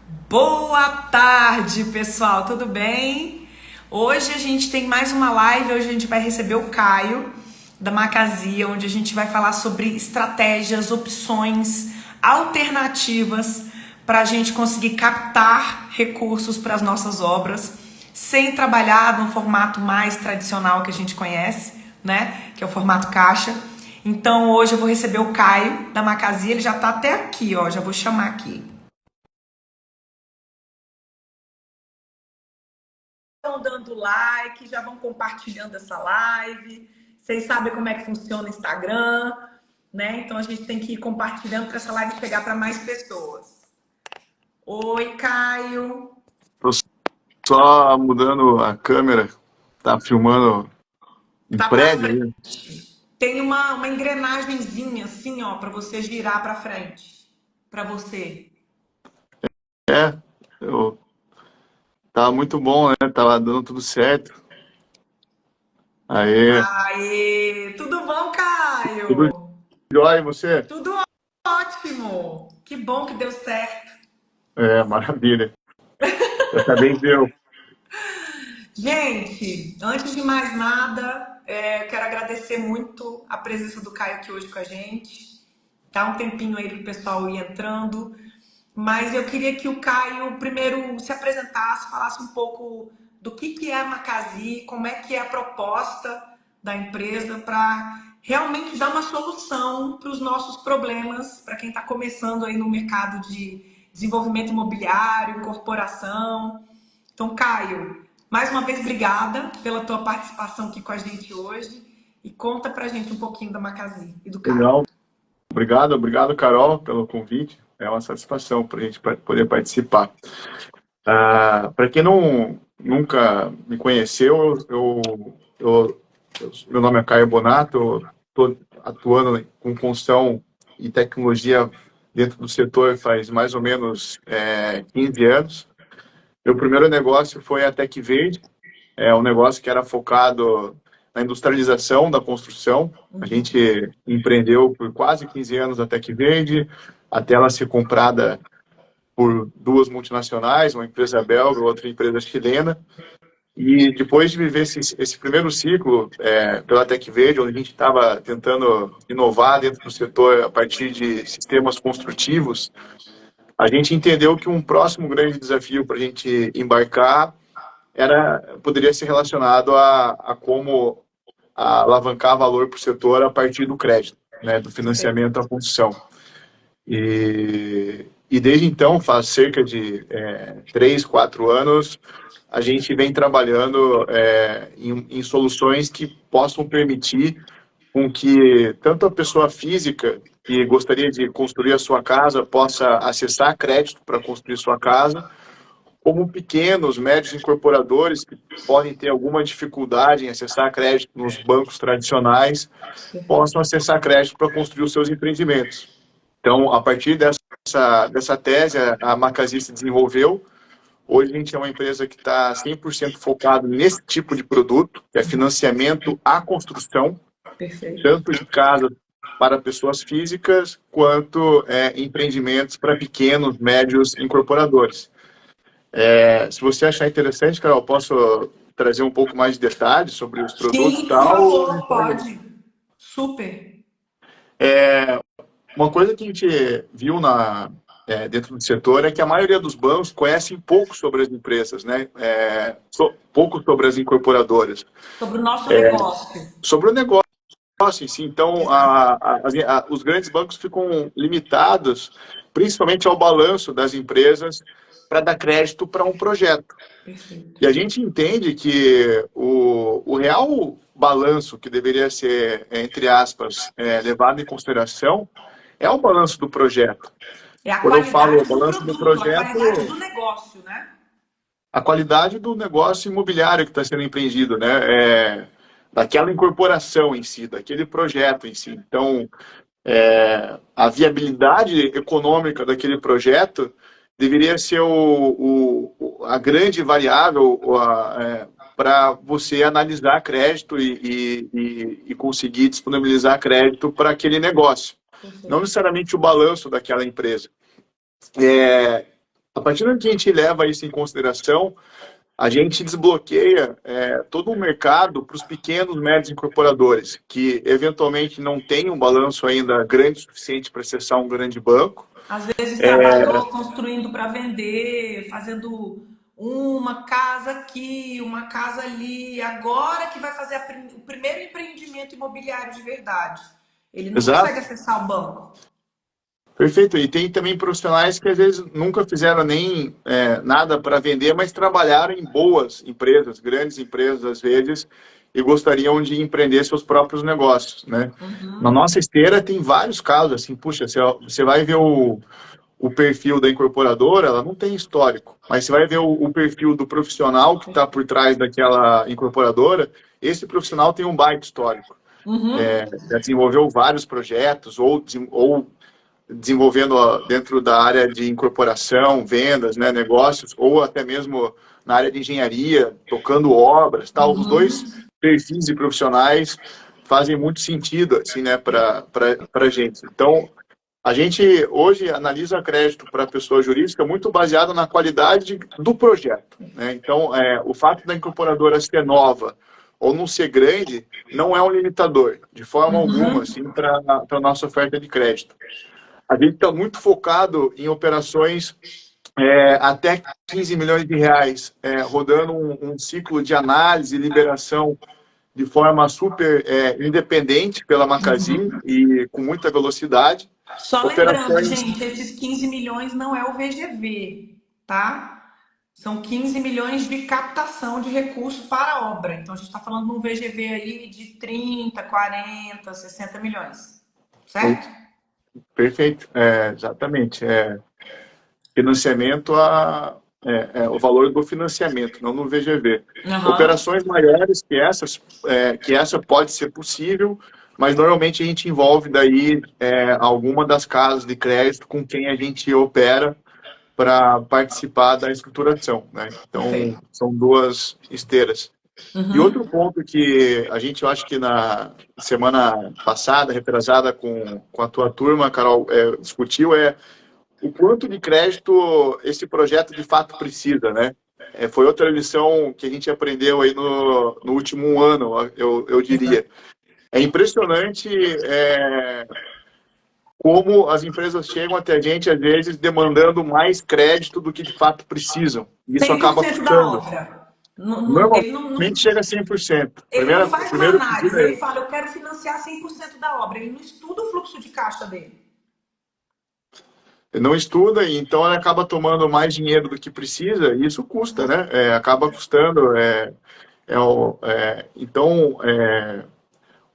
Boa tarde, pessoal, tudo bem? Hoje a gente tem mais uma live, hoje a gente vai receber o Caio da Macazia, onde a gente vai falar sobre estratégias, opções, alternativas para a gente conseguir captar recursos para as nossas obras sem trabalhar no formato mais tradicional que a gente conhece, né? Que é o formato caixa. Então hoje eu vou receber o Caio da Macazia, ele já está até aqui, ó, já vou chamar aqui. Estão dando like, já vão compartilhando essa live. Vocês sabem como é que funciona o Instagram, né? Então a gente tem que ir compartilhando para essa live chegar para mais pessoas. Oi, Caio. Tô só mudando a câmera, tá filmando um Tá para prédio frente. aí. Tem uma engrenagemzinha assim, ó, para você girar para frente. Para você. É, eu, tava muito bom, né? Tava dando tudo certo. Aí, Aê! Tudo bom, tudo Caio? jóia, e você? Tudo ótimo. Que bom que deu certo. É, maravilha. Dessa vez deu. Gente, antes de mais nada, eu quero agradecer muito a presença do Caio aqui hoje com a gente. Tá um tempinho aí pro pessoal ir entrando, mas eu queria que o Caio primeiro se apresentasse, falasse um pouco do que é a Macasi, como é que é a proposta da empresa para realmente dar uma solução para os nossos problemas, para quem está começando aí no mercado de desenvolvimento imobiliário, corporação. Então, Caio, mais uma vez, obrigada pela tua participação aqui com a gente hoje e conta pra gente um pouquinho da Macasi e do Caio. Legal. Obrigado, Carol, pelo convite. É uma satisfação para a gente poder participar. Para quem nunca me conheceu, meu nome é Caio Bonato, estou atuando com construção e tecnologia dentro do setor faz mais ou menos 15 anos. Meu primeiro negócio foi a Tec Verde, um negócio que era focado na industrialização da construção. A gente empreendeu por quase 15 anos a Tec Verde, até ela ser comprada por duas multinacionais, uma empresa belga, outra empresa chilena. E depois de viver esse primeiro ciclo pela Tec Verde, onde a gente estava tentando inovar dentro do setor a partir de sistemas construtivos, a gente entendeu que um próximo grande desafio para a gente embarcar poderia ser relacionado a como alavancar valor para o setor a partir do crédito, né, do financiamento à construção. E desde então, faz cerca de 3, 4 anos, a gente vem trabalhando em soluções que possam permitir com que tanto a pessoa física que gostaria de construir a sua casa possa acessar crédito para construir sua casa, como pequenos, médios incorporadores que podem ter alguma dificuldade em acessar crédito nos bancos tradicionais, possam acessar crédito para construir os seus empreendimentos. Então, a partir dessa tese, a Macasi se desenvolveu. Hoje a gente é uma empresa que está 100% focado nesse tipo de produto, que é financiamento à construção, Perfeito. tanto de casas para pessoas físicas, quanto empreendimentos para pequenos, médios incorporadores. Se você achar interessante, Carol, posso trazer um pouco mais de detalhes sobre os produtos e Sim, por tal. Ou a favor, gente vai... pode. Super. Uma coisa que a gente viu dentro do setor é que a maioria dos bancos conhecem pouco sobre as empresas, né? Pouco sobre as incorporadoras, Sobre o nosso negócio. sobre o negócio em si. Então, os grandes bancos ficam limitados, principalmente ao balanço das empresas, para dar crédito para um projeto. Perfeito. E a gente entende que o real balanço que deveria ser, entre aspas, levado em consideração é o balanço do projeto. É a Quando eu falo qualidade do balanço do produto, a qualidade projeto, do negócio, né? a qualidade do negócio imobiliário que está sendo empreendido, né? Daquela incorporação em si, daquele projeto em si. Então, a viabilidade econômica daquele projeto deveria ser a grande variável para você analisar crédito e conseguir disponibilizar crédito para aquele negócio. Não Perfeito. necessariamente o balanço daquela empresa. A partir do que a gente leva isso em consideração, a gente desbloqueia todo o mercado para os pequenos, médios incorporadores, que eventualmente não têm um balanço ainda grande o suficiente para acessar um grande banco. Às vezes trabalhou construindo para vender, fazendo uma casa aqui, uma casa ali, agora que vai fazer o primeiro empreendimento imobiliário de verdade. Ele não consegue Exato. acessar o banco. Perfeito. E tem também profissionais que às vezes nunca fizeram nem nada para vender, mas trabalharam em boas empresas, grandes empresas às vezes, e gostariam de empreender seus próprios negócios, né? Na nossa esteira tem vários casos, assim, puxa, você vai ver o perfil da incorporadora, ela não tem histórico, mas você vai ver o perfil do profissional que está por trás daquela incorporadora, esse profissional tem um baita histórico. Já desenvolveu vários projetos ou desenvolvendo dentro da área de incorporação, vendas, né, negócios, ou até mesmo na área de engenharia, tocando obras, tal. Os dois perfis de profissionais fazem muito sentido, assim, né, para a gente. Então, a gente hoje analisa crédito para a pessoa jurídica muito baseado na qualidade do projeto, né? Então, o fato da incorporadora ser nova ou não ser grande não é um limitador, de forma alguma, assim, para a nossa oferta de crédito. A gente está muito focado em operações até 15 milhões de reais, rodando um ciclo de análise e liberação de forma super independente pela Macazin e com muita velocidade. Só lembrando, Operações... gente, esses 15 milhões não é o VGV, tá? São 15 milhões de captação de recurso para a obra. Então, a gente está falando de um VGV aí de 30, 40, 60 milhões, certo? Perfeito, exatamente. Financiamento o valor do financiamento, não no VGV. Operações maiores que essa pode ser possível, mas normalmente a gente envolve daí alguma das casas de crédito com quem a gente opera para participar da estruturação, né? Então, são duas esteiras. E outro ponto que a gente, eu acho que na semana passada, retrasada com a tua turma, Carol, discutiu o quanto de crédito esse projeto de fato precisa, né? Foi outra lição que a gente aprendeu aí no último ano, eu diria. É impressionante como as empresas chegam até a gente, às vezes, demandando mais crédito do que de fato precisam. Isso acaba 100% da custando. obra. Normalmente chega a 100%. Ele não faz uma Primeiro pedido análise, é ele fala, eu quero financiar 100% da obra. Ele não estuda o fluxo de caixa dele. não estuda, e então ela acaba tomando mais dinheiro do que precisa, e isso custa, né? Acaba custando. Então,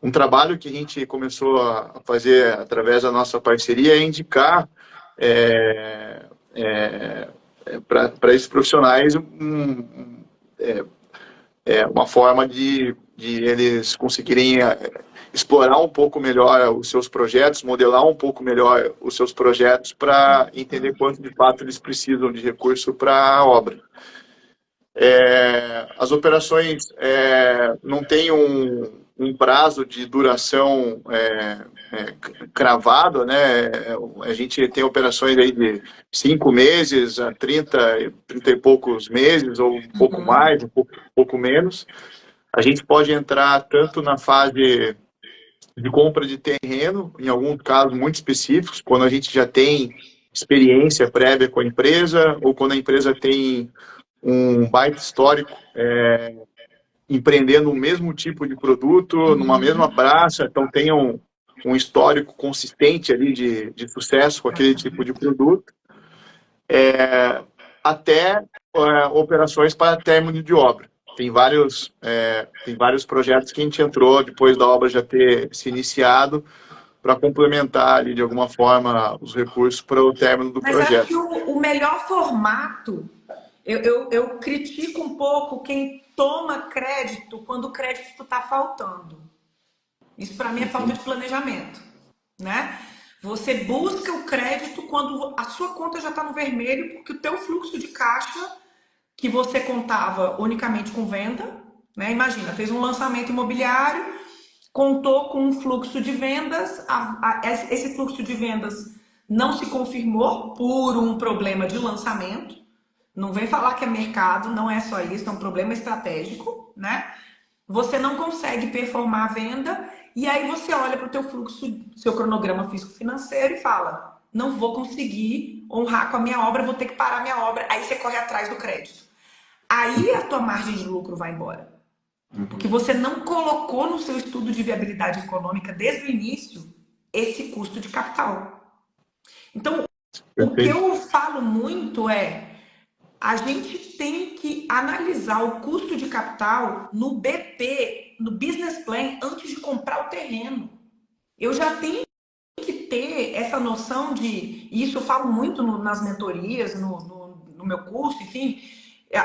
um trabalho que a gente começou a fazer através da nossa parceria é indicar para esses profissionais uma forma de eles conseguirem explorar um pouco melhor os seus projetos, modelar um pouco melhor os seus projetos para entender quanto de fato eles precisam de recurso para a obra. As operações não têm um prazo de duração cravado, né? A gente tem operações aí de 5 meses a 30 e poucos meses, ou um pouco mais, um pouco menos. A gente pode entrar tanto na fase de compra de terreno, em alguns casos muito específicos, quando a gente já tem experiência prévia com a empresa, ou quando a empresa tem um baita histórico empreendendo o mesmo tipo de produto, numa mesma praça, então tem um histórico consistente ali de sucesso com aquele tipo de produto, até operações para término de obra. Tem vários projetos que a gente entrou depois da obra já ter se iniciado para complementar ali, de alguma forma, os recursos para o término do projeto. Mas acho que o melhor formato, eu critico um pouco quem toma crédito quando o crédito está faltando. Isso para mim é falta de planejamento, né? Você busca o crédito quando a sua conta já está no vermelho, porque o teu fluxo de caixa, que você contava unicamente com venda, né? Imagina, fez um lançamento imobiliário, contou com um fluxo de vendas, esse fluxo de vendas não se confirmou por um problema de lançamento. Não vem falar que é mercado, não é só isso, é um problema estratégico, né? Você não consegue performar a venda e aí você olha para o teu fluxo, seu cronograma físico-financeiro e fala, não vou conseguir honrar com a minha obra, vou ter que parar minha obra. Aí você corre atrás do crédito. Aí a tua margem de lucro vai embora. Porque você não colocou no seu estudo de viabilidade econômica desde o início esse custo de capital. Então, o que eu falo muito é a gente tem que analisar o custo de capital no BP, no business plan, antes de comprar o terreno. Eu já tenho que ter essa noção de, e isso eu falo muito nas mentorias, no meu curso, enfim.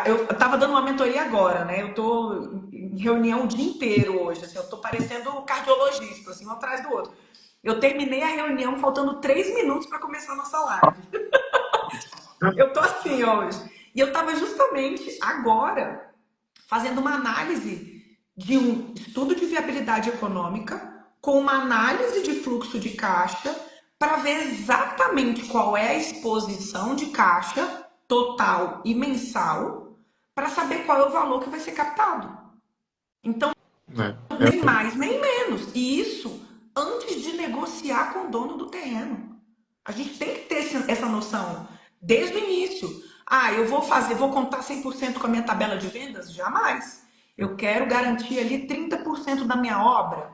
Eu estava dando uma mentoria agora, né? Eu estou em reunião o dia inteiro hoje, assim, eu estou parecendo um cardiologista, assim, um atrás do outro. Eu terminei a reunião faltando 3 minutos para começar a nossa live. Eu tô assim hoje. E eu estava justamente agora fazendo uma análise de um estudo de viabilidade econômica com uma análise de fluxo de caixa para ver exatamente qual é a exposição de caixa total e mensal para saber qual é o valor que vai ser captado. Então, nem mais nem menos. E isso antes de negociar com o dono do terreno. A gente tem que ter essa noção desde o início. Ah, eu vou contar 100% com a minha tabela de vendas? Jamais. Eu quero garantir ali 30% da minha obra,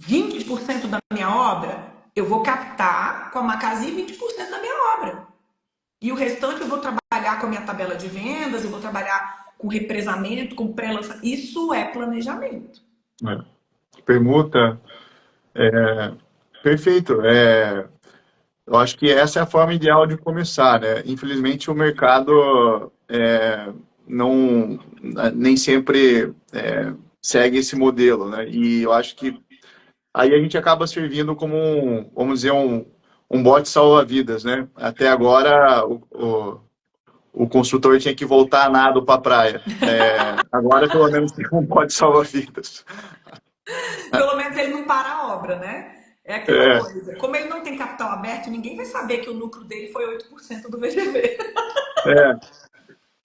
20% da minha obra, eu vou captar com a Macazin 20% da minha obra. E o restante eu vou trabalhar com a minha tabela de vendas, eu vou trabalhar com represamento, com pré-lançamento. Isso é planejamento. Permuta. Perfeito. Eu acho que essa é a forma ideal de começar, né? Infelizmente, o mercado não, nem sempre segue esse modelo, né? E eu acho que aí a gente acaba servindo como vamos dizer, um bote salva-vidas, né? Até agora, o construtor tinha que voltar a nado para a praia. Agora, pelo menos, tem um bote salva-vidas. Pelo menos ele não para a obra, né? É aquela coisa. Como ele não tem capital aberto, ninguém vai saber que o lucro dele foi 8% do VGV.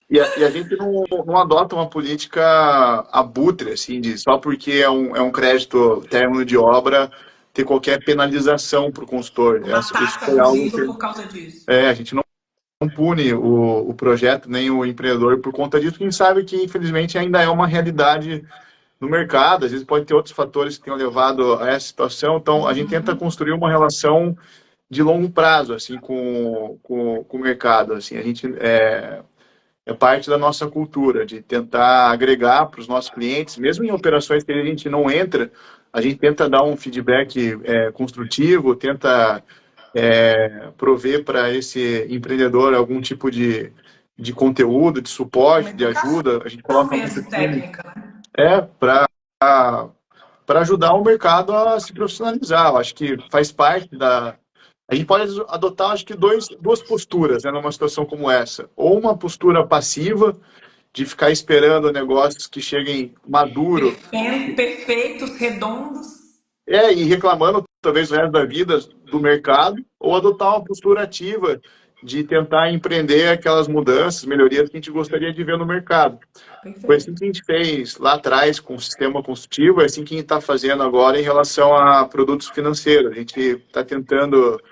E a gente não adota uma política abutre, assim, de só porque é um crédito término de obra ter qualquer penalização para o consultor. Uma taxa abusiva por causa disso. A gente não pune o projeto nem o empreendedor por conta disso, porque a gente sabe que, infelizmente, ainda é uma realidade no mercado. Às vezes pode ter outros fatores que tenham levado a essa situação. Então, a gente tenta construir uma relação de longo prazo, assim, com o mercado. Assim, a gente é parte da nossa cultura, de tentar agregar para os nossos clientes, mesmo em operações que a gente não entra, a gente tenta dar um feedback construtivo, tenta prover para esse empreendedor algum tipo de conteúdo, de suporte, de ajuda. A gente coloca mesmo técnica, né? para ajudar o mercado a se profissionalizar. Eu acho que faz parte da... A gente pode adotar, acho que, duas posturas, né, numa situação como essa. Ou uma postura passiva, de ficar esperando negócios que cheguem maduros. Perfeitos, redondos. E reclamando, talvez, o resto da vida do mercado. Ou adotar uma postura ativa de tentar empreender aquelas mudanças, melhorias que a gente gostaria de ver no mercado. Perfeito. Foi assim que a gente fez lá atrás com o sistema consultivo, é assim que a gente está fazendo agora em relação a produtos financeiros. A gente está tentando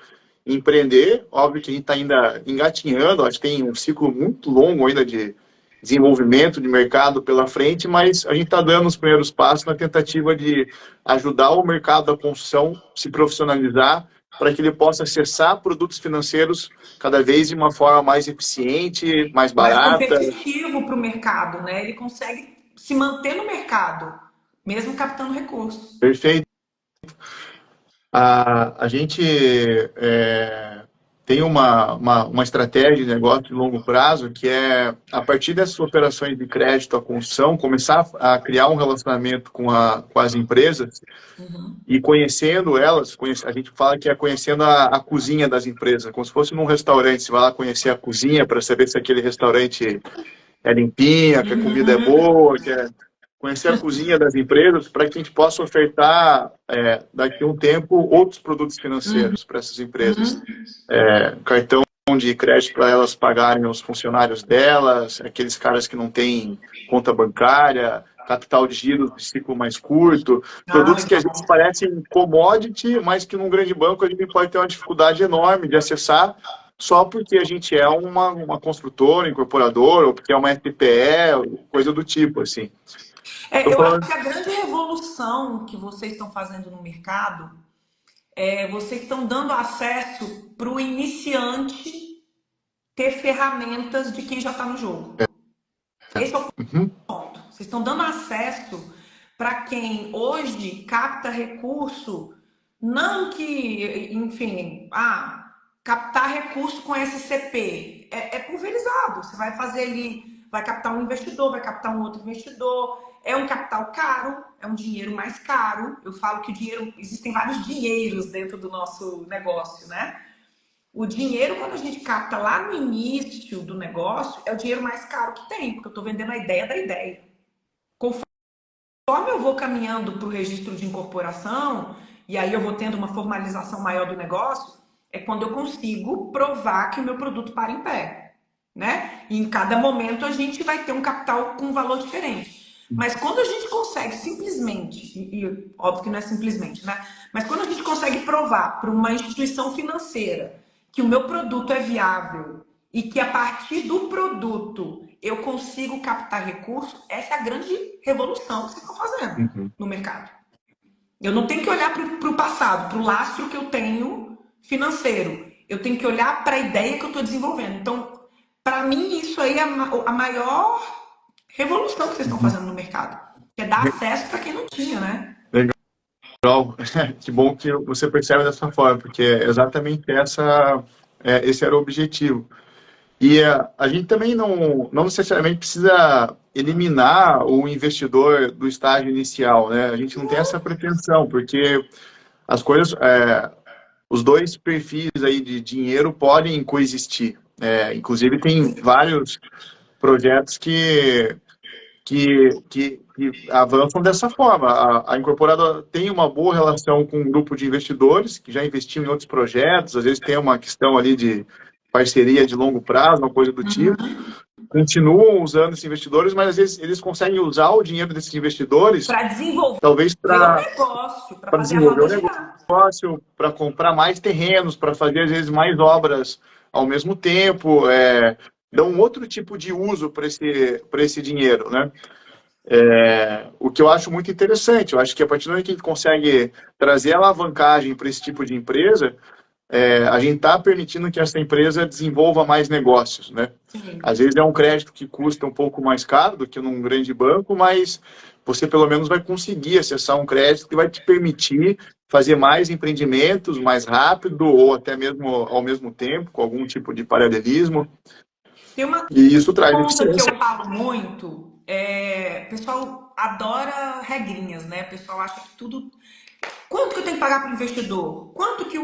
empreender, óbvio que a gente está ainda engatinhando, acho que tem um ciclo muito longo ainda de desenvolvimento de mercado pela frente, mas a gente está dando os primeiros passos na tentativa de ajudar o mercado da construção a se profissionalizar para que ele possa acessar produtos financeiros cada vez de uma forma mais eficiente, mais barata. Mais competitivo para o mercado, né? Ele consegue se manter no mercado, mesmo captando recursos. Perfeito. A gente tem uma estratégia de negócio de longo prazo que é, a partir dessas operações de crédito à construção, começar a criar um relacionamento com as empresas e conhecendo elas. A gente fala que é conhecendo a cozinha das empresas, como se fosse num restaurante. Você vai lá conhecer a cozinha para saber se aquele restaurante é limpinho, que a comida é boa, conhecer a cozinha das empresas para que a gente possa ofertar, daqui a um tempo, outros produtos Uhum, financeiros para essas empresas. uhum. Cartão de crédito para elas pagarem os funcionários delas, aqueles caras que não têm conta bancária, capital de giro de ciclo mais curto, Ah, produtos que legal. às vezes parecem commodity, mas que num grande banco a gente pode ter uma dificuldade enorme de acessar só porque a gente é uma construtora, incorporadora, ou porque é uma SPE, coisa do tipo, assim. Tô Eu acho falando. que a grande revolução que vocês estão fazendo no mercado vocês estão dando acesso para o iniciante ter ferramentas de quem já está no jogo. Esse é o Uhum, ponto. Vocês estão dando acesso para quem hoje capta recurso, não que, enfim, captar recurso com SCP. É pulverizado. Você vai fazer ali, vai captar um investidor, vai captar um outro investidor. É um capital caro, é um dinheiro mais caro. Eu falo que o dinheiro, existem vários dinheiros dentro do nosso negócio, né? O dinheiro, quando a gente capta lá no início do negócio, é o dinheiro mais caro que tem, porque eu estou vendendo a ideia da ideia. Conforme eu vou caminhando para o registro de incorporação, e aí eu vou tendo uma formalização maior do negócio, é quando eu consigo provar que o meu produto para em pé, né? E em cada momento a gente vai ter um capital com um valor diferente. Mas quando a gente consegue simplesmente, e óbvio que não é simplesmente, né? Mas quando a gente consegue provar para uma instituição financeira que o meu produto é viável e que a partir do produto eu consigo captar recursos, essa é a grande revolução que vocês estão fazendo uhum. no mercado. Eu não tenho que olhar para o passado, para o lastro que eu tenho financeiro. Eu tenho que olhar para a ideia que eu estou desenvolvendo. Então, para mim, isso aí é a maior revolução que vocês estão fazendo no mercado. Que é dar acesso para quem não tinha, né? Legal. Que bom que você percebe dessa forma, porque é exatamente esse era o objetivo. E a gente também não necessariamente precisa eliminar o investidor do estágio inicial, né? A gente não tem essa pretensão, porque as coisas, os dois perfis aí de dinheiro podem coexistir. Inclusive, tem vários projetos que avançam dessa forma. A incorporada tem uma boa relação com um grupo de investidores que já investiu em outros projetos, às vezes tem uma questão ali de parceria de longo prazo, uma coisa do tipo. Continuam usando esses investidores, mas às vezes eles conseguem usar o dinheiro desses investidores, Para desenvolver talvez o para negócio, para fazer a desenvolver o roda girar. negócio, para comprar mais terrenos, para fazer às vezes mais obras ao mesmo tempo, dão um outro tipo de uso para esse dinheiro, né? O que eu acho muito interessante, eu acho que a partir do momento que a gente consegue trazer alavancagem para esse tipo de empresa, a gente está permitindo que essa empresa desenvolva mais negócios, né? Sim. Às vezes é um crédito que custa um pouco mais caro do que num grande banco, mas você pelo menos vai conseguir acessar um crédito que vai te permitir fazer mais empreendimentos mais rápido ou até mesmo ao mesmo tempo, com algum tipo de paralelismo. Tem uma E isso traz conta que eficiência. eu falo muito, o pessoal adora regrinhas, né? O pessoal acha que tudo. Quanto que eu tenho que pagar para o investidor? Quanto que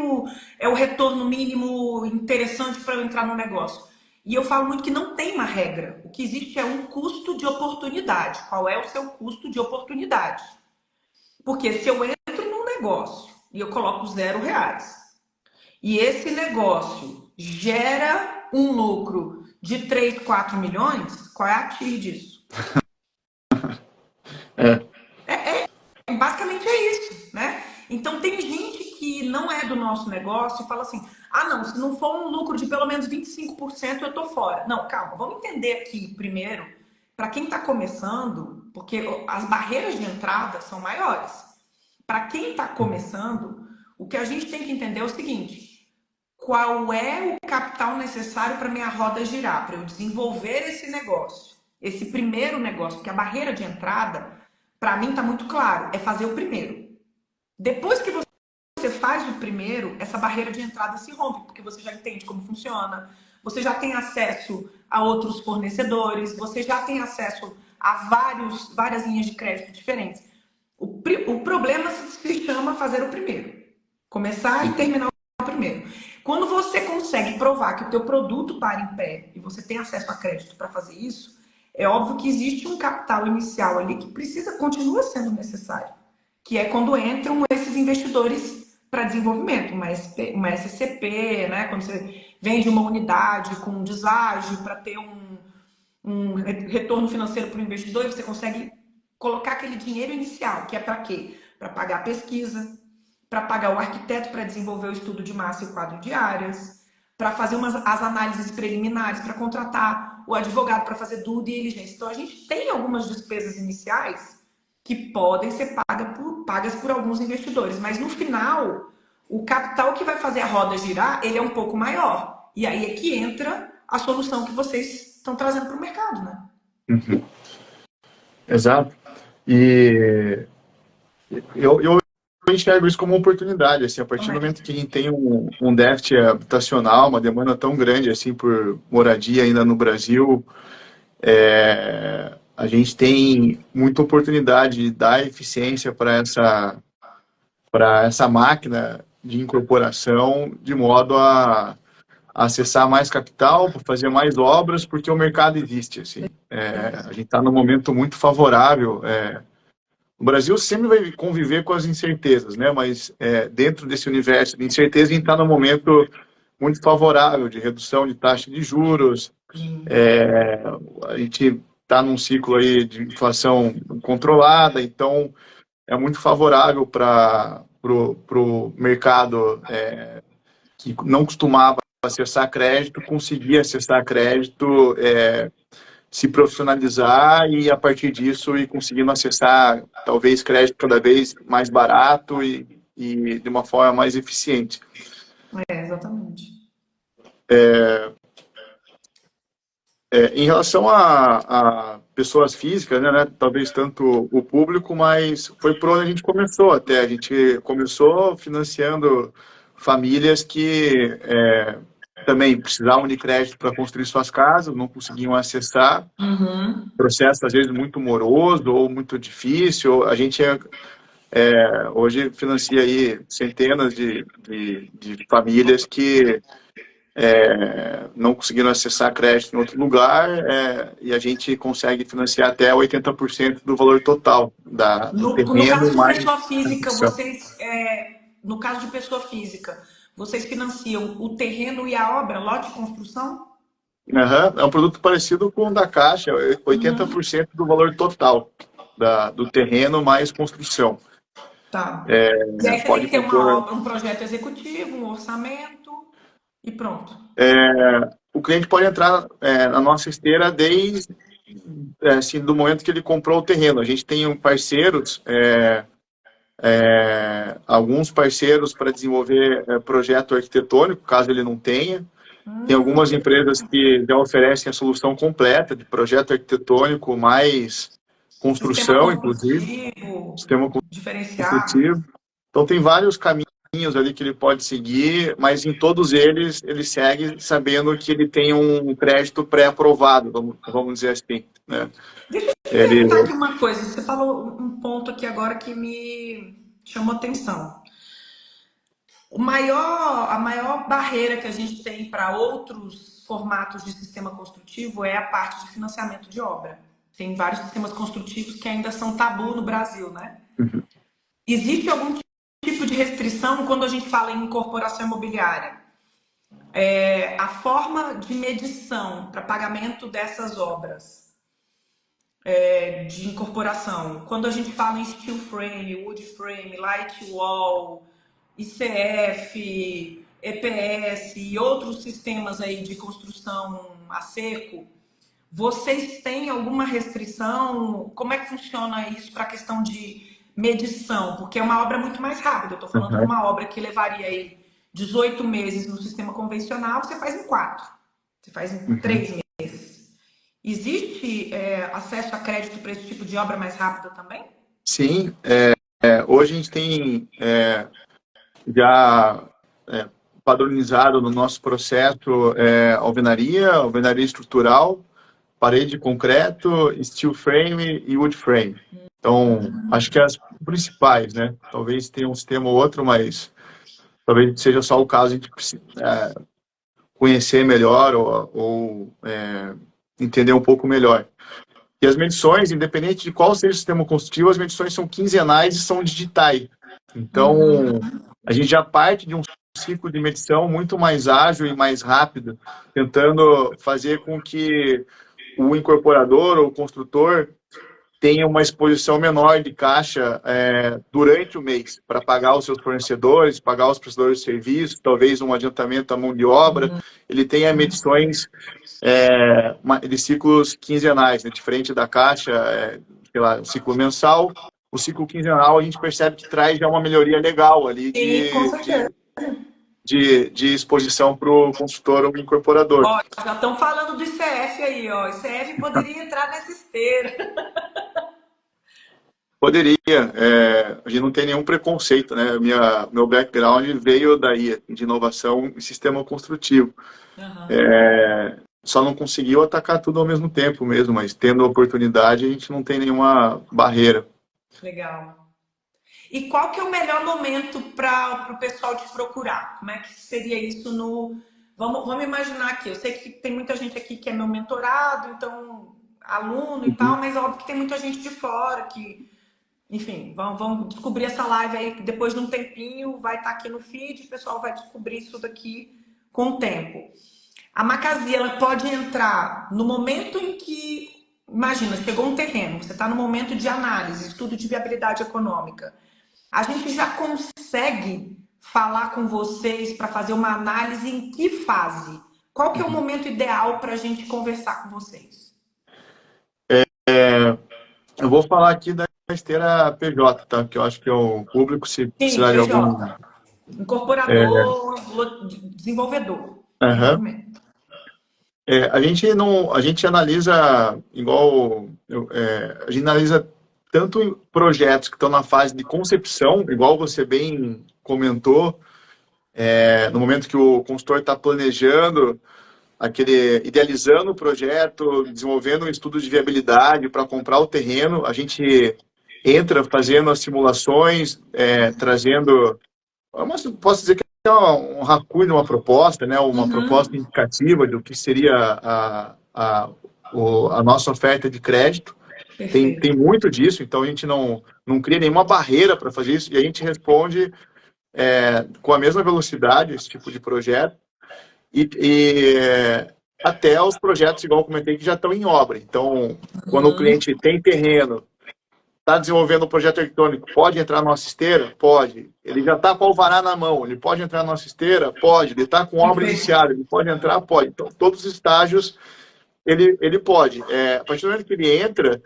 é o retorno mínimo interessante para eu entrar no negócio? E eu falo muito que não tem uma regra. O que existe é um custo de oportunidade. Qual é o seu custo de oportunidade? Porque se eu entro num negócio e eu coloco R$ 0, e esse negócio gera um lucro de 3, 4 milhões, qual é a TIR disso? É, Basicamente é isso, né? Então tem gente que não é do nosso negócio e fala assim: ah, não, se não for um lucro de pelo menos 25%, eu tô fora. Não, calma, vamos entender aqui primeiro, para quem está começando, porque as barreiras de entrada são maiores. Para quem está começando, o que a gente tem que entender é o seguinte: qual é o capital necessário para minha roda girar, para eu desenvolver esse negócio, esse primeiro negócio, porque a barreira de entrada, para mim está muito claro, é fazer o primeiro. Depois que você faz o primeiro, essa barreira de entrada se rompe, porque você já entende como funciona, você já tem acesso a outros fornecedores, você já tem acesso a várias linhas de crédito diferentes. O problema se chama fazer o primeiro. Começar e terminar o primeiro. Quando você consegue provar que o teu produto para em pé e você tem acesso a crédito para fazer isso, É óbvio que existe um capital inicial ali que continua sendo necessário, que é quando entram esses investidores para desenvolvimento, uma SCP, né? Quando você vende uma unidade com um deságio para ter um retorno financeiro para o investidor, e você consegue colocar aquele dinheiro inicial, que é para quê? Para pagar a pesquisa, para pagar o arquiteto para desenvolver o estudo de massa e o quadro de áreas, para fazer as análises preliminares, para contratar o advogado para fazer due diligence. Então, a gente tem algumas despesas iniciais que podem ser pagas por alguns investidores, mas no final, o capital que vai fazer a roda girar, ele é um pouco maior. E aí é que entra a solução que vocês estão trazendo para o mercado, né? Uhum. Exato. E eu enxergo isso como uma oportunidade, assim, a partir do momento que a gente tem um déficit habitacional, uma demanda tão grande assim por moradia ainda no Brasil, a gente tem muita oportunidade de dar eficiência para essa máquina de incorporação, de modo a acessar mais capital, para fazer mais obras, porque o mercado existe. Assim. A gente está num momento muito favorável. O Brasil sempre vai conviver com as incertezas, né? Mas dentro desse universo de incerteza, a gente está num momento muito favorável de redução de taxa de juros. A gente está num ciclo aí de inflação controlada, então é muito favorável para o mercado que não costumava acessar crédito, conseguir acessar crédito, se profissionalizar e, a partir disso, ir conseguindo acessar, talvez, crédito cada vez mais barato e de uma forma mais eficiente. Exatamente. Em relação a pessoas físicas, né, talvez tanto o público, mas foi por onde a gente começou até. A gente começou financiando famílias que também precisavam de crédito para construir suas casas, não conseguiam acessar. Processo, às vezes, muito moroso ou muito difícil. A gente hoje financia aí centenas de famílias que não conseguiram acessar crédito em outro lugar, e a gente consegue financiar até 80% do valor total do No caso terreno, de mais pessoa física, construção. no caso de pessoa física, vocês financiam o terreno e a obra, lote de construção? É um produto parecido com o da Caixa, 80% do valor total do terreno mais construção. Tá. E aí você tem Pode que ter compor. um projeto executivo, um orçamento e pronto. O cliente pode entrar na nossa esteira desde assim, do momento que ele comprou o terreno. A gente tem parceiros, alguns parceiros para desenvolver projeto arquitetônico, caso ele não tenha. Tem algumas empresas que já oferecem a solução completa de projeto arquitetônico, mais Sistema construção, inclusive, construtivo, sistema diferenciado. construtivo. Então, tem vários caminhos ali que ele pode seguir, mas em todos eles, ele segue sabendo que ele tem um crédito pré-aprovado, vamos dizer assim. Né? Deixa eu te perguntar aqui uma coisa. Você falou um ponto aqui agora que me chamou atenção. A maior barreira que a gente tem para outros formatos de sistema construtivo é a parte de financiamento de obra. Tem vários sistemas construtivos que ainda são tabu no Brasil, né? Uhum. Existe algum tipo de restrição quando a gente fala em incorporação imobiliária? A forma de medição para pagamento dessas obras de incorporação, quando a gente fala em steel frame, wood frame, light wall, ICF, EPS e outros sistemas aí de construção a seco, vocês têm alguma restrição? Como é que funciona isso para a questão de medição? Porque é uma obra muito mais rápida. Eu estou falando de uma obra que levaria aí 18 meses no sistema convencional, você faz em 4. Você faz em 3 meses. Existe acesso a crédito para esse tipo de obra mais rápida também? Sim. Hoje a gente tem já padronizado no nosso processo alvenaria estrutural, parede de concreto, steel frame e wood frame. Então, acho que as principais, né? Talvez tenha um sistema ou outro, mas talvez seja só o caso de a gente conhecer melhor ou entender um pouco melhor. E as medições, independente de qual seja o sistema construtivo, as medições são quinzenais e são digitais. Então, a gente já parte de um ciclo de medição muito mais ágil e mais rápido, tentando fazer com que o incorporador ou o construtor tenha uma exposição menor de caixa durante o mês, para pagar os seus fornecedores, pagar os prestadores de serviços, talvez um adiantamento da mão de obra. Ele tenha medições de ciclos quinzenais, né? Diferente da caixa, sei lá, o ciclo mensal, o ciclo quinzenal a gente percebe que traz já uma melhoria legal ali Sim, com certeza. de exposição para o consultor ou incorporador. Ó, já estão falando do ICF aí, ó. ICF poderia entrar nessa esteira. Poderia, a gente não tem nenhum preconceito, né? Meu background veio daí, de inovação e sistema construtivo. Só não conseguiu atacar tudo ao mesmo tempo mesmo, mas tendo a oportunidade, a gente não tem nenhuma barreira. Legal. E qual que é o melhor momento para o pessoal te procurar? Como é que seria isso no... Vamos imaginar aqui, eu sei que tem muita gente aqui que é meu mentorado, então, aluno e tal, mas óbvio que tem muita gente de fora que... Enfim, vamos descobrir essa live aí, depois de um tempinho vai estar aqui no feed, o pessoal vai descobrir isso daqui com o tempo. A Macazia, ela pode entrar no momento em que, imagina, chegou um terreno, você está no momento de análise, estudo de viabilidade econômica. A gente já consegue falar com vocês para fazer uma análise em que fase? Qual que é o momento ideal para a gente conversar com vocês? Eu vou falar aqui da esteira PJ, tá? Que eu acho que é o público, se precisar de algum... Incorporador, desenvolvedor. Desenvolvimento. A gente analisa a gente analisa tanto projetos que estão na fase de concepção, igual você bem comentou, no momento que o consultor está planejando, idealizando o projeto, desenvolvendo um estudo de viabilidade para comprar o terreno, a gente entra fazendo as simulações, trazendo, posso dizer que é um rascunho de uma proposta, né? Uma proposta indicativa do que seria a nossa oferta de crédito. Tem muito disso, então a gente não cria nenhuma barreira para fazer isso, e a gente responde com a mesma velocidade esse tipo de projeto, e até os projetos, igual eu comentei, que já estão em obra. Então, quando o cliente tem terreno, está desenvolvendo um projeto arquitetônico, pode entrar na nossa esteira? Pode. Ele já está com o alvará na mão, ele pode entrar na nossa esteira? Pode. Ele está com obra iniciada, ele pode entrar? Pode. Então, todos os estágios, ele pode. A partir do momento que ele entra,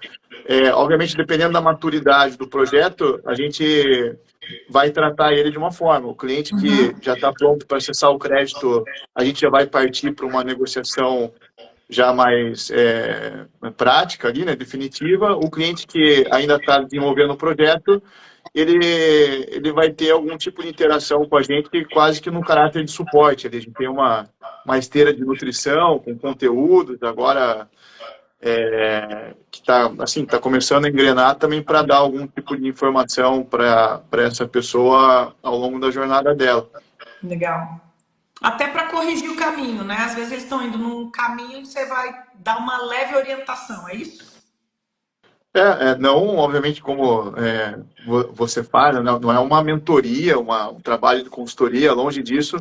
obviamente, dependendo da maturidade do projeto, a gente vai tratar ele de uma forma. O cliente que já está pronto para acessar o crédito, a gente já vai partir para uma negociação já mais prática ali, né, definitiva. O cliente que ainda está desenvolvendo o projeto, ele vai ter algum tipo de interação com a gente, quase que no caráter de suporte. A gente tem uma esteira de nutrição com conteúdos, agora que está começando a engrenar também para dar algum tipo de informação para essa pessoa ao longo da jornada dela. Legal. Até para corrigir o caminho, né? Às vezes eles estão indo num caminho e você vai dar uma leve orientação, é isso? Não, obviamente, como você fala, não é uma mentoria, um trabalho de consultoria, longe disso.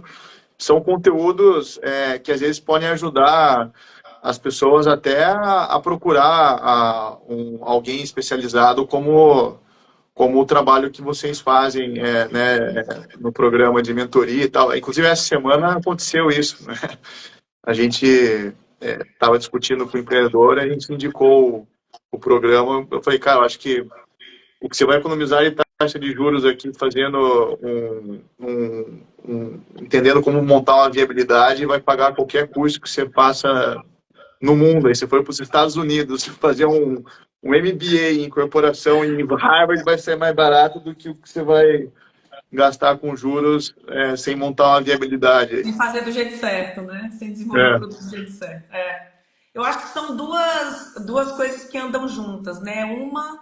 São conteúdos que às vezes podem ajudar as pessoas até a procurar alguém especializado como o trabalho que vocês fazem né, no programa de mentoria e tal. Inclusive, essa semana aconteceu isso, né? A gente estava discutindo com o empreendedor, a gente indicou o programa. Eu falei, cara, eu acho que o que você vai economizar em taxa de juros aqui, fazendo entendendo como montar uma viabilidade, vai pagar qualquer curso que você passa no mundo. Aí você foi para os Estados Unidos, fazer um MBA em corporação em Harvard vai ser mais barato do que o que você vai gastar com juros sem montar uma viabilidade. Sem fazer do jeito certo, né? Sem desenvolver o produto do jeito certo. Eu acho que são duas coisas que andam juntas, né? Uma,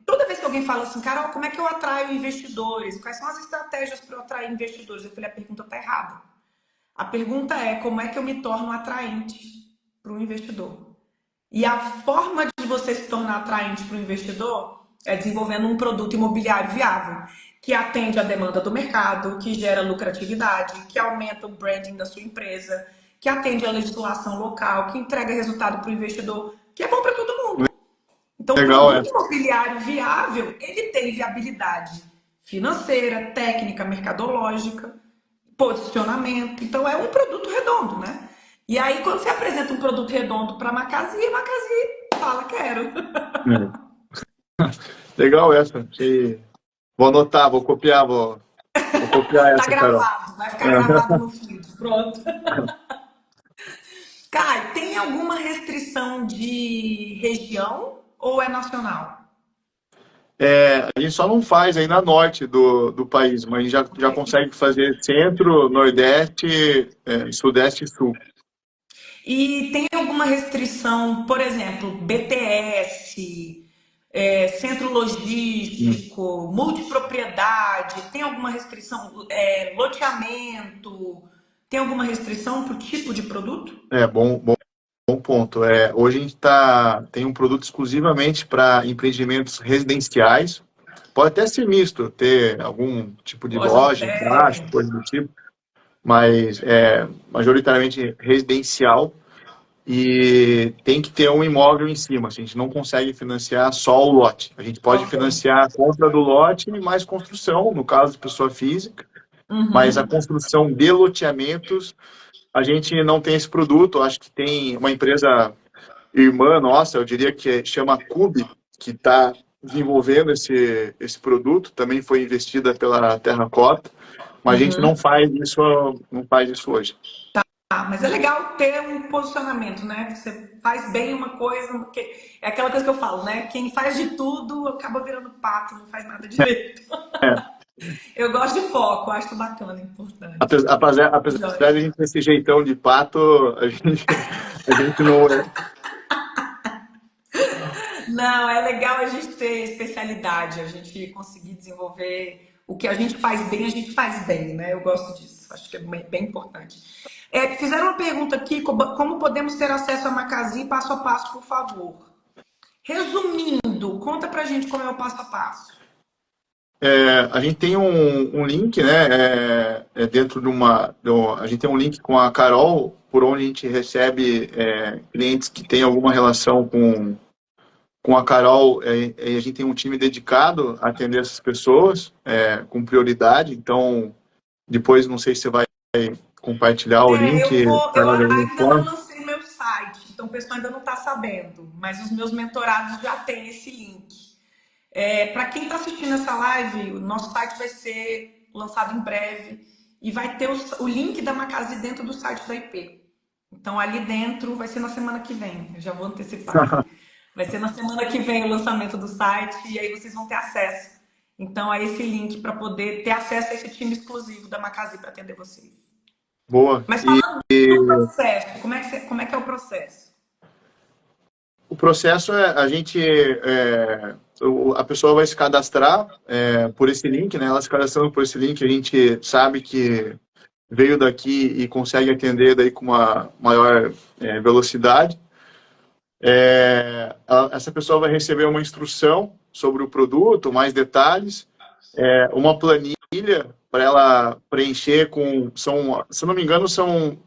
toda vez que alguém fala assim, Carol, como é que eu atraio investidores? Quais são as estratégias para eu atrair investidores? Eu falei, a pergunta está errada. A pergunta é, como é que eu me torno atraente para o investidor? E a forma de você se tornar atraente para o investidor é desenvolvendo um produto imobiliário viável, que atende à demanda do mercado, que gera lucratividade, que aumenta o branding da sua empresa, que atende à legislação local, que entrega resultado para o investidor, que é bom para todo mundo. Então, o Legal produto essa. imobiliário viável, ele tem viabilidade financeira, técnica, mercadológica, posicionamento. Então, é um produto redondo, né? E aí, quando você apresenta um produto redondo para a Macasi fala, quero. Legal essa. Vou anotar, vou copiar Tá essa, Carol. gravado, vai ficar gravado no feed. Pronto. Kai, tem alguma restrição de região ou é nacional? A gente só não faz aí na norte do país, mas a gente já consegue fazer centro, nordeste, sudeste e sul. E tem alguma restrição, por exemplo, BTS, centro Hum. logístico, multipropriedade, tem alguma restrição, loteamento, tem alguma restrição para o tipo de produto? Bom ponto. Hoje a gente tem um produto exclusivamente para empreendimentos residenciais. Pode até ser misto, ter algum tipo de Loja loja embaixo, térrea. coisa do tipo, mas é majoritariamente residencial e tem que ter um imóvel em cima. Assim, a gente não consegue financiar só o lote. A gente pode Ok. financiar a compra do lote e mais construção, no caso de pessoa física, mas a Uhum. construção de loteamentos, a gente não tem esse produto. Acho que tem uma empresa irmã nossa, eu diria que chama Cube, que está desenvolvendo esse produto, também foi investida pela Terracota, mas a gente Uhum. não faz isso hoje. Ah, mas é legal ter um posicionamento, né? Você faz bem uma coisa, porque é aquela coisa que eu falo, né? Quem faz de tudo acaba virando pato, não faz nada direito. É, Eu gosto de foco, acho bacana, importante. apesar de a Joia. gente ter esse jeitão de pato, a gente não é. Não, é legal a gente ter especialidade, a gente conseguir desenvolver o que a gente faz bem, a gente faz bem, né? Eu gosto disso, acho que é bem importante. Fizeram uma pergunta aqui, como podemos ter acesso a Macasi passo a passo, por favor? Resumindo, conta pra gente como é o passo a passo. A gente tem um link, né? Dentro a gente tem um link com a Carol, por onde a gente recebe clientes que têm alguma relação com a Carol, a gente tem um time dedicado a atender essas pessoas com prioridade. Então, depois, não sei se você vai compartilhar o link para Eu ela de alguma ainda não forma. lancei meu site, então o pessoal ainda não está sabendo, mas os meus mentorados já têm esse link. Para quem está assistindo essa live, o nosso site vai ser lançado em breve e vai ter o link da Macasi dentro do site da IP. Então ali dentro vai ser na semana que vem, eu já vou antecipar aqui. Vai ser na semana que vem o lançamento do site e aí vocês vão ter acesso. Então a esse link para poder ter acesso a esse time exclusivo da Macasi para atender vocês. Boa. Mas E falando do processo, como é que é o processo? o processo a pessoa vai se cadastrar por esse link, né? Ela se cadastrando por esse link, a gente sabe que veio daqui e consegue atender daí com uma maior velocidade. Essa pessoa vai receber uma instrução sobre o produto, mais detalhes, uma planilha para ela preencher se não me engano, são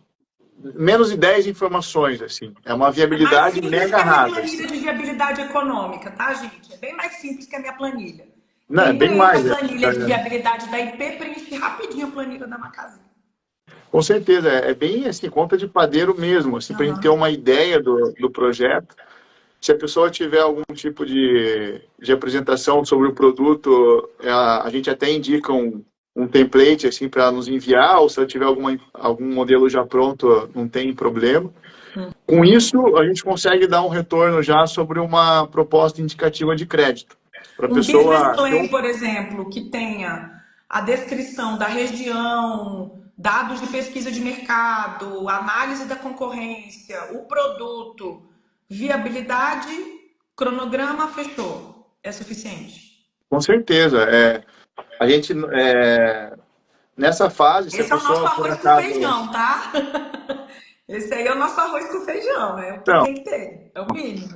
menos de 10 informações, assim. É uma É mais viabilidade simples mega que a minha rasa, planilha assim. de viabilidade econômica, tá, gente? É bem mais simples que a minha planilha. Não, é Quem bem preenche a mais. planilha de viabilidade da IP preenche rapidinho a planilha da Macasi. Com certeza, é bem assim, conta de padeiro mesmo, assim, para a gente ter Uhum. uma ideia do projeto. Se a pessoa tiver algum tipo de apresentação sobre o produto, a gente até indica um template assim para nos enviar, ou se ela tiver algum modelo já pronto, não tem problema. Com isso, a gente consegue dar um retorno já sobre uma proposta indicativa de crédito. Para a Um business pessoa. plan, por exemplo, que tenha a descrição da região, dados de pesquisa de mercado, análise da concorrência, o produto, viabilidade, cronograma, fechou. É suficiente. Com certeza. A gente, nessa fase, se a Esse é o nosso pessoa, por arroz com acaso. feijão, tá? Esse aí é o nosso arroz com feijão, é o que Não, tem que ter, é o mínimo.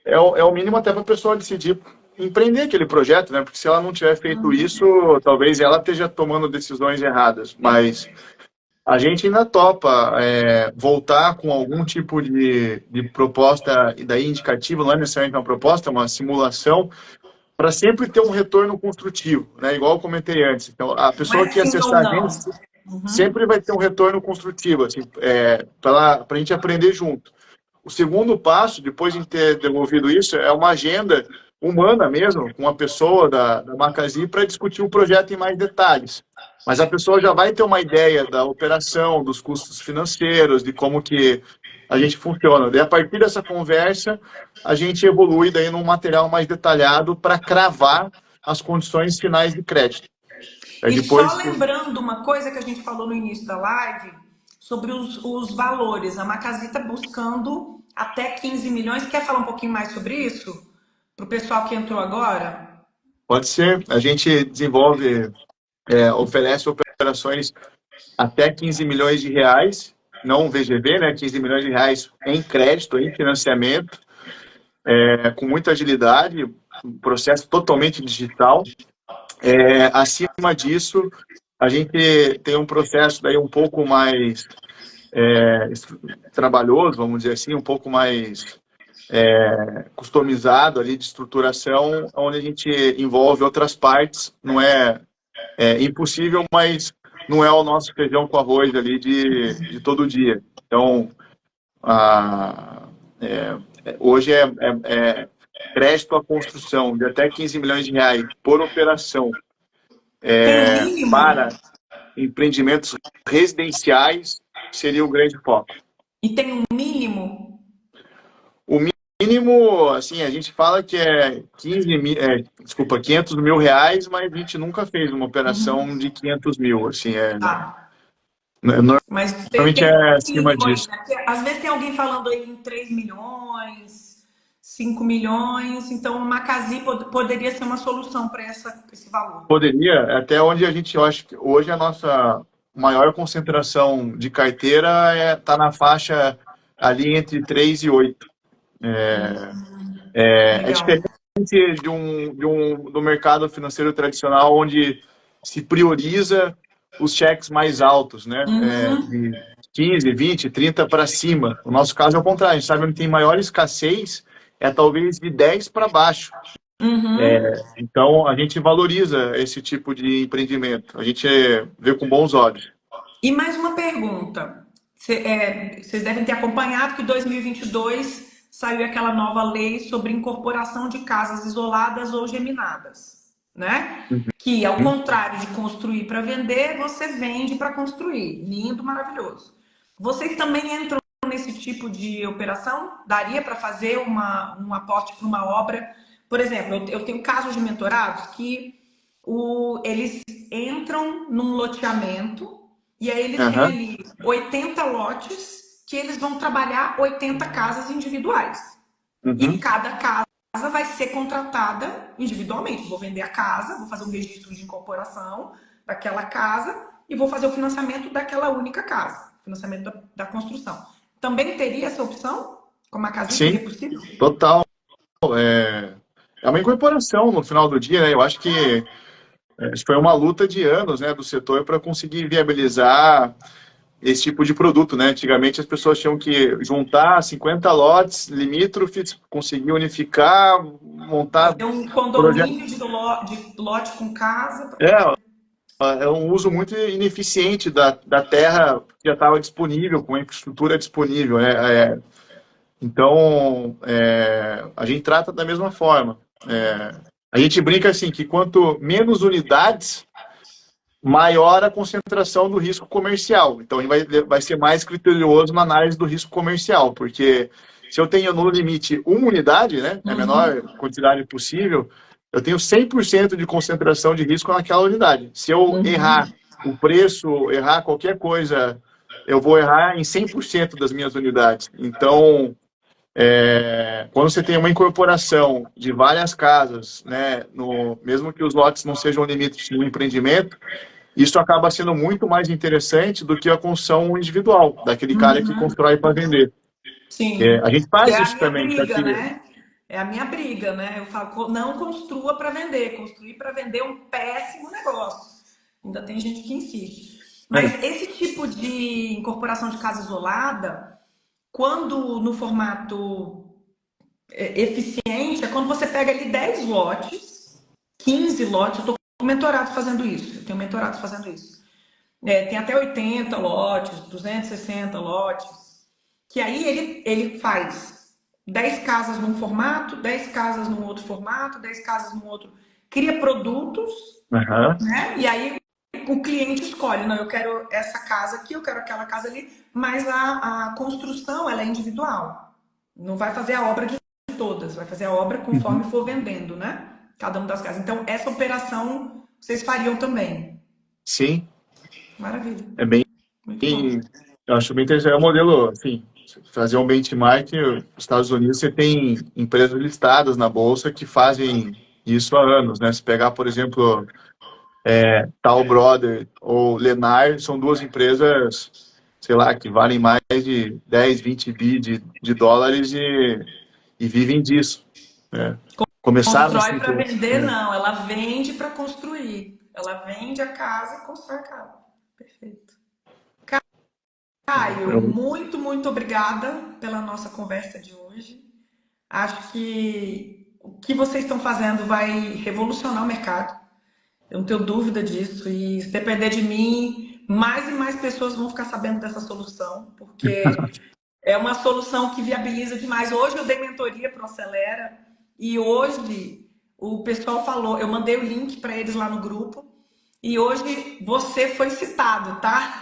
é o mínimo até para a pessoa decidir empreender aquele projeto, né? Porque se ela não tiver feito isso, talvez ela esteja tomando decisões erradas. Mas a gente ainda topa voltar com algum tipo de proposta, e daí indicativa, não é necessariamente uma proposta, é uma simulação, para sempre ter um retorno construtivo, né? Igual eu comentei antes. Então, a Não pessoa é que sim ou acessar a gente não. Uhum. sempre vai ter um retorno construtivo, assim, para a gente aprender junto. O segundo passo, depois de ter desenvolvido isso, é uma agenda humana mesmo, com uma pessoa da Macasi para discutir o projeto em mais detalhes. Mas a pessoa já vai ter uma ideia da operação, dos custos financeiros, de como que a gente funciona. Daí, a partir dessa conversa, a gente evolui daí num material mais detalhado para cravar as condições finais de crédito. Aí E só depois, lembrando uma coisa que a gente falou no início da live, sobre os valores. A Macasi está buscando até 15 milhões. Quer falar um pouquinho mais sobre isso? Para o pessoal que entrou agora? pode ser, a gente desenvolve, oferece operações até 15 milhões de reais, não VGV, né? 15 milhões de reais em crédito, em financiamento, com muita agilidade, um processo totalmente digital. Acima disso, a gente tem um processo daí um pouco mais trabalhoso, vamos dizer assim, um pouco mais customizado ali de estruturação, onde a gente envolve outras partes, não é impossível, mas não é o nosso feijão com arroz ali de todo dia. Então, a, é, hoje crédito à construção de até 15 milhões de reais por operação Tem um mínimo? para empreendimentos residenciais seria o grande foco. E tem um mínimo? O mínimo, assim, a gente fala que é 500 mil reais, mas a gente nunca fez uma operação de 500 mil, assim, Tá. Mas normalmente tem é um acima mínimo aí, disso. né? Porque às vezes tem alguém falando aí em 3 milhões, 5 milhões. Então, uma Macasi poderia ser uma solução para esse valor. Poderia, até onde a gente, eu acho que hoje a nossa maior concentração de carteira está na faixa ali entre 3 e 8. É Legal. diferente do mercado financeiro tradicional, onde se prioriza os cheques mais altos, né? Uhum. De 15, 20, 30 para cima. O nosso caso é o contrário, a gente sabe onde tem maior escassez, é talvez de 10 para baixo. Uhum. Então, a gente valoriza esse tipo de empreendimento. A gente vê com bons olhos. E mais uma pergunta. Vocês devem ter acompanhado que em 2022 saiu aquela nova lei sobre incorporação de casas isoladas ou geminadas, né? Que, ao Uhum. contrário de construir para vender, você vende para construir. Lindo, maravilhoso. Vocês também entram nesse tipo de operação? Daria para fazer um aporte para uma obra? Por exemplo, eu tenho casos de mentorados que eles entram num loteamento e aí eles têm Aham. ali 80 lotes que eles vão trabalhar 80 casas individuais. E Uhum. cada casa vai ser contratada individualmente. Vou vender a casa, vou fazer um registro de incorporação daquela casa e vou fazer o financiamento daquela única casa, financiamento da construção. Também teria essa opção? Como a casinha seria Sim, possível? total. É uma incorporação no final do dia, né? Eu acho que isso foi uma luta de anos, né, do setor para conseguir viabilizar esse tipo de produto, né? Antigamente as pessoas tinham que juntar 50 lotes limítrofes, conseguir unificar, montar Fazer um projeto. condomínio de lote com casa para É, poder. é um uso muito ineficiente da terra que já estava disponível, com a infraestrutura disponível, né? Então, a gente trata da mesma forma. A gente brinca assim que quanto menos unidades, maior a concentração do risco comercial. Então, a gente vai ser mais criterioso na análise do risco comercial, porque se eu tenho no limite uma unidade, né, a menor Uhum, quantidade possível, eu tenho 100% de concentração de risco naquela unidade. Se eu errar uhum. o preço, errar qualquer coisa, eu vou errar em 100% das minhas unidades. Então, quando você tem uma incorporação de várias casas, né, mesmo que os lotes não sejam limites no empreendimento, isso acaba sendo muito mais interessante do que a construção individual, daquele cara que Uhum. constrói para vender. A Sim. gente Que faz é a isso minha também, só briga, que... né? É a minha briga, né? Eu falo, não construa para vender. Construir para vender é um péssimo negócio. Ainda tem gente que insiste. Mas É. esse tipo de incorporação de casa isolada, quando no formato eficiente, é quando você pega ali 10 lotes, 15 lotes. Eu estou com mentorado fazendo isso. Eu tenho mentorado fazendo isso. Tem até 80 lotes, 260 lotes. Que aí ele faz 10 casas num formato, 10 casas num outro formato, 10 casas num outro. Cria produtos, Uhum. né? E aí o cliente escolhe, não, eu quero essa casa aqui, eu quero aquela casa ali, mas a construção ela é individual. Não vai fazer a obra de todas, vai fazer a obra conforme Uhum. for vendendo, né? Cada uma das casas. Então, essa operação vocês fariam também. Sim, Maravilha. é bem... Muito bom. Eu acho bem interessante. É um modelo, assim, fazer um benchmark. Nos Estados Unidos, você tem empresas listadas na Bolsa que fazem isso há anos, né? Se pegar, por exemplo, Tal Brother ou Lennar, são duas empresas, sei lá, que valem mais de 10, 20 bi de dólares e vivem disso, né? Começaram Constrói assim para com... vender, não. Ela vende para construir. Ela vende a casa e constrói a casa. Perfeito. Caio, eu- muito, muito obrigada pela nossa conversa de hoje. Acho que o que vocês estão fazendo vai revolucionar o mercado. Eu não tenho dúvida disso. E se depender de mim, mais e mais pessoas vão ficar sabendo dessa solução, porque é uma solução que viabiliza demais. Hoje eu dei mentoria para o Acelera e hoje o pessoal falou, eu mandei o link para eles lá no grupo e hoje você foi citado, tá?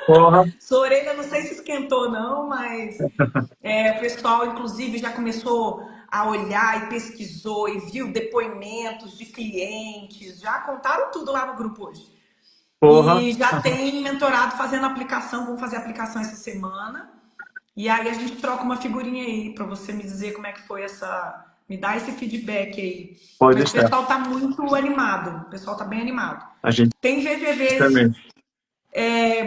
Porra. Sua orelha não sei se esquentou não, mas o pessoal inclusive já começou a olhar e pesquisou e viu depoimentos de clientes, já contaram tudo lá no grupo hoje. Porra. E já tem mentorado fazendo aplicação, vamos fazer aplicação essa semana. E aí a gente troca uma figurinha aí para você me dizer como é que foi essa, me dar esse feedback aí. Pode Mas o deixar. pessoal tá muito animado, o pessoal tá bem animado. A gente Tem VGVs também.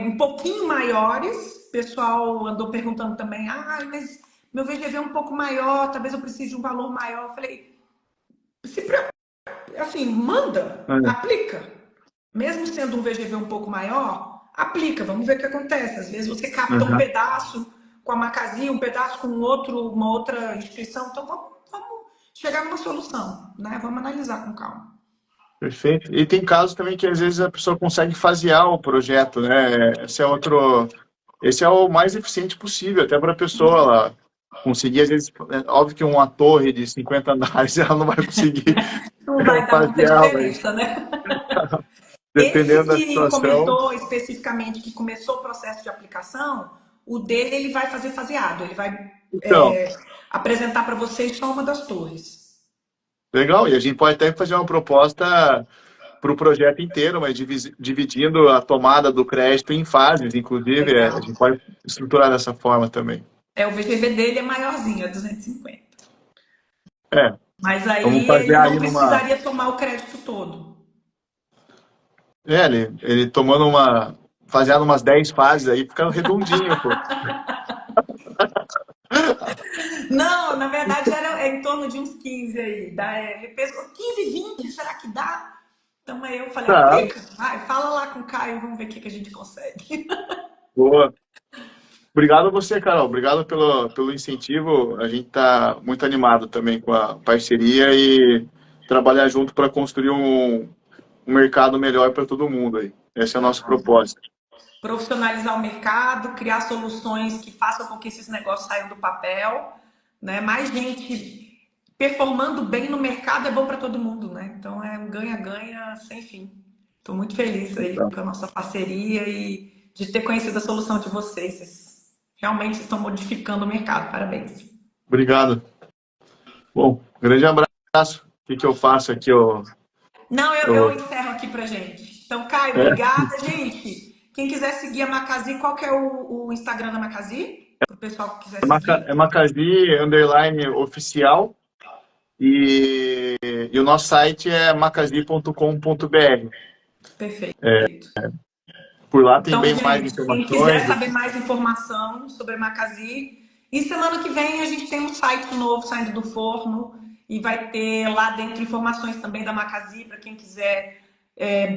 um pouquinho maiores, o pessoal andou perguntando também, mas meu VGV é um pouco maior, talvez eu precise de um valor maior. Eu falei, assim, manda, É. aplica. Mesmo sendo um VGV um pouco maior, aplica, vamos ver o que acontece. Às vezes você capta um Uhum. pedaço com a Macazia, um pedaço com uma outra instituição, então vamos chegar numa solução, né? Vamos analisar com calma. Perfeito. E tem casos também que às vezes a pessoa consegue fasear o projeto, né? Esse é o mais eficiente possível, até para a pessoa ela conseguir, às vezes, é óbvio que uma torre de 50 andares ela não vai conseguir Não vai dar muita fasear, mas diferença, né? dependendo Esse da que situação. comentou especificamente que começou o processo de aplicação, o dele ele vai fazer faseado, ele vai Então, apresentar para vocês só uma das torres. legal. E a gente pode até fazer uma proposta para o projeto inteiro, mas dividindo a tomada do crédito em fases, inclusive, a Legal. gente pode estruturar dessa forma também. O VGV dele é maiorzinho, é 250. É, Mas vamos aí fazer ele não aí numa... precisaria tomar o crédito todo. ele tomando fazendo umas 10 fases aí, fica redondinho, pô. Não, na verdade era em torno de uns 15 aí. Ele pensou 15, 20, será que dá? Então aí eu falei, Tá, aplica, vai, fala lá com o Caio, vamos ver o que a gente consegue. boa. Obrigado a você, Carol. Obrigado pelo incentivo. A gente está muito animado também com a parceria e trabalhar junto para construir um mercado melhor para todo mundo aí. Esse é o nosso propósito. Profissionalizar o mercado, criar soluções que façam com que esses negócios saiam do papel, né? Mais gente performando bem no mercado é bom para todo mundo, né? Então é um ganha-ganha sem fim. Estou muito feliz aí Então, com a nossa parceria e de ter conhecido a solução de vocês. Vocês realmente estão modificando o mercado. Parabéns. obrigado. Bom, grande abraço. O que eu faço aqui? Não, eu Eu, encerro aqui pra gente. Então, Caio, é, obrigada, gente. Quem quiser seguir a Macazi, qual que é o Instagram da Macazi? Para o pessoal que quiser seguir. é Macasi underline oficial e o nosso site é macasi.com.br. Perfeito. Por lá tem Então, bem mais gente, quem quiser informações. saber mais informação sobre a Macasi, e semana que vem a gente tem um site novo saindo do forno e vai ter lá dentro informações também da Macasi para quem quiser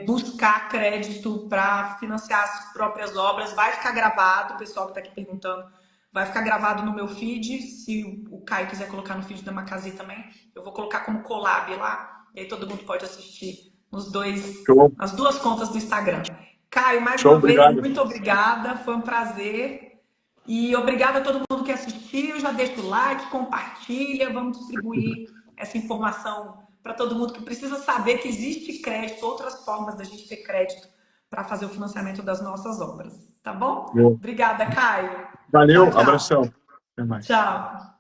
buscar crédito para financiar as próprias obras. Vai ficar gravado, o pessoal que está aqui perguntando, vai ficar gravado no meu feed. Se o Caio quiser colocar no feed da Macasi também, eu vou colocar como collab lá, e aí todo mundo pode assistir Show, as duas contas do Instagram. Caio, mais show, uma vez, obrigado. muito obrigada, foi um prazer. E obrigada a todo mundo que assistiu. Já deixa o like, compartilha, vamos distribuir essa informação para todo mundo que precisa saber que existe crédito, outras formas da gente ter crédito para fazer o financiamento das nossas obras. Tá bom? Obrigada, Caio. Tchau, Valeu, tchau. abração. Até mais. Tchau.